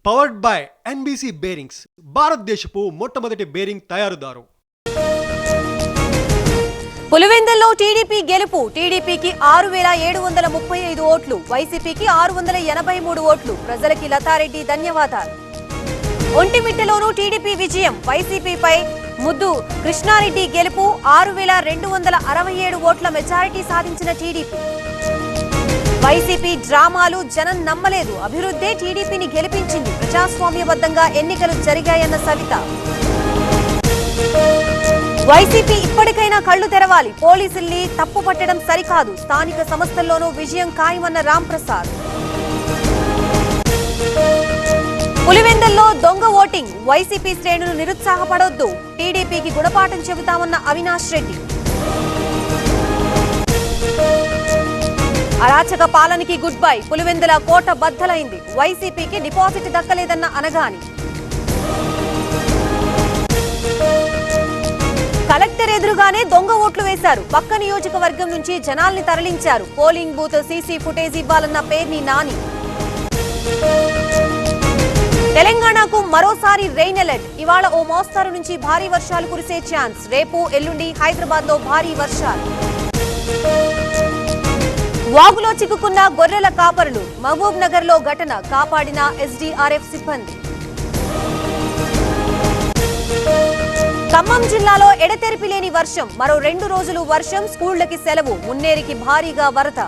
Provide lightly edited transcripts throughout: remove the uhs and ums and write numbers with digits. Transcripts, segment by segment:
Powered by NBC bearings, భారతదేశపు మొట్టమొదటి bearing తయారుదారు. పులివెందుల్లో టీడీపీ గెలుపు. టీడీపీకి 6,735 ఓట్లు, వైసీపీకి 683 ఓట్లు. ప్రజలకి లతారెడ్డి ధన్యవాదాలు. ఒంటిమిట్టలోనూ టీడీపీ విజయం. వైసీపీపై ముద్దు కృష్ణారెడ్డి గెలుపు. 6,267 ఓట్ల మెజారిటీ సాధించిన టీడీపీ. వైసీపీ డ్రామాలు జనం నమ్మలేదు. అభివృద్ధే టీడీపీని గెలిపించింది. ప్రజాస్వామ్యబద్ధంగా ఎన్నికలు జరిగాయన్న సవిత. వైసీపీ ఇప్పటికైనా కళ్లు తెరవాలి. పోలీసుల్ని తప్పు పట్టడం సరికాదు. స్థానిక సంస్థల్లోనూ విజయం ఖాయమన్న రాంప్రసాద్. పులివెందుల్లో దొంగ ఓటింగ్. వైసీపీ శ్రేణులు నిరుత్సాహపడొద్దు. టీడీపీకి గుణపాఠం చెబుతామన్న అవినాష్ రెడ్డి. అరాచక పాలనకి గుడ్ బై. పులివెందుల కోట బద్దలైంది. వైసీపీకి డిపాజిట్ దక్కలేదన్న అనగాని. కలెక్టర్ ఎదురుగానే దొంగ ఓట్లు వేశారు. పక్క నియోజకవర్గం నుంచి జనాల్ని తరలించారు. పోలింగ్ బూత్ సీసీ ఫుటేజ్ ఇవ్వాలన్న పేర్ని నాని. తెలంగాణకు మరోసారి రెయిన్ అలర్ట్. ఇవాళ ఓ మోస్తారు నుంచి భారీ వర్షాలు కురిసే ఛాన్స్. రేపు ఎల్లుండి హైదరాబాద్ లో భారీ వర్షాలు. వాగులో చిక్కుకున్న గొర్రెల కాపరులు. మహబూబ్ నగర్ లో ఘటన. కాపాడిన ఎస్డీఆర్ఎఫ్ సిబ్బంది. ఖమ్మం జిల్లాలో ఎడతెరిపి లేని వర్షం. మరో 2 రోజులు వర్షం. స్కూళ్లకి సెలవు. మున్నేరికి భారీగా వరద.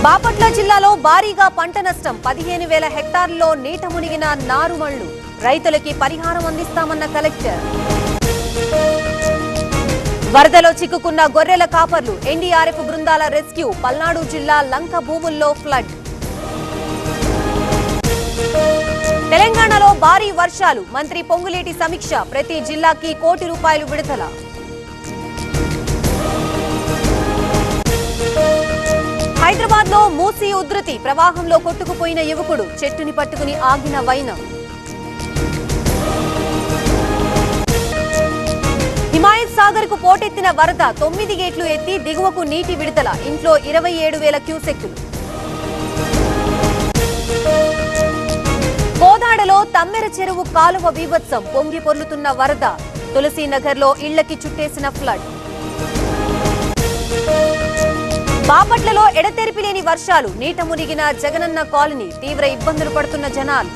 బాపట్ల జిల్లాలో భారీగా పంట నష్టం. 15,000 హెక్టార్లలో నీట మునిగిన నారుమళ్లు. రైతులకి పరిహారం అందిస్తామన్న కలెక్టర్. వరదలో చిక్కుకున్న గొర్రెల కాపర్లు. ఎన్డీఆర్ఎఫ్ బృందాల రెస్క్యూ. పల్నాడు జిల్లా లంక భూముల్లో ఫ్లడ్. తెలంగాణలో భారీ వర్షాలు. మంత్రి పొంగులేటి సమీక్ష. ప్రతి జిల్లాకి ₹1 కోటి విడుదల. హైదరాబాద్ లో మూసీ ఉధృతి. ప్రవాహంలో కొట్టుకుపోయిన యువకుడు. చెట్టుని పట్టుకుని ఆగిన వైనం. హిమాయత్ సాగర్ కు పోటెత్తిన వరద. 9 గేట్లు ఎత్తి దిగువకు నీటి విడుదల. ఇంట్లో 27,000 క్యూసెక్కులు. కోదాడలో తమ్మెర చెరువు కాలువ బీభత్సం. పొంగి పొర్లుతున్న వరద. తులసీనగర్ లో ఇళ్లకి చుట్టేసిన ఫ్లడ్. బాపట్లలో ఎడతెరిపి లేని వర్షాలు. నీట మునిగిన జగనన్న కాలనీ. తీవ్ర ఇబ్బందులు పడుతున్న జనాలు.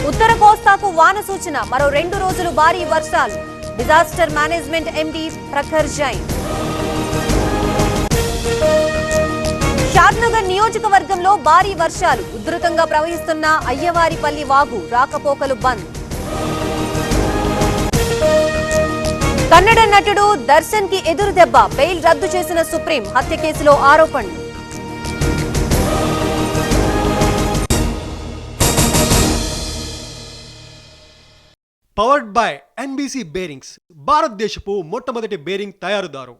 ఉత్తర కోస్తాకు వాన సూచన. మరో 2 రోజులు భారీ వర్షాలు. Disaster management MD Prakhar Jain. Shadnagar నియోజకవర్గంలో భారీ వర్షాలు. ఉధృతంగా ప్రవహిస్తున్న అయ్యవారిపల్లి వాగు. రాకపోకలు బంద్. కన్నడ నటుడు దర్శన్ కి ఎదురు దెబ్బ. బెయిల్ రద్దు చేసిన సుప్రీం. హత్య కేసులో ఆరోపణలు. పవర్డ్ బై ఎన్బీసీ బేరింగ్స్, భారతదేశపు మొట్టమొదటి బేరింగ్ తయారుదారు.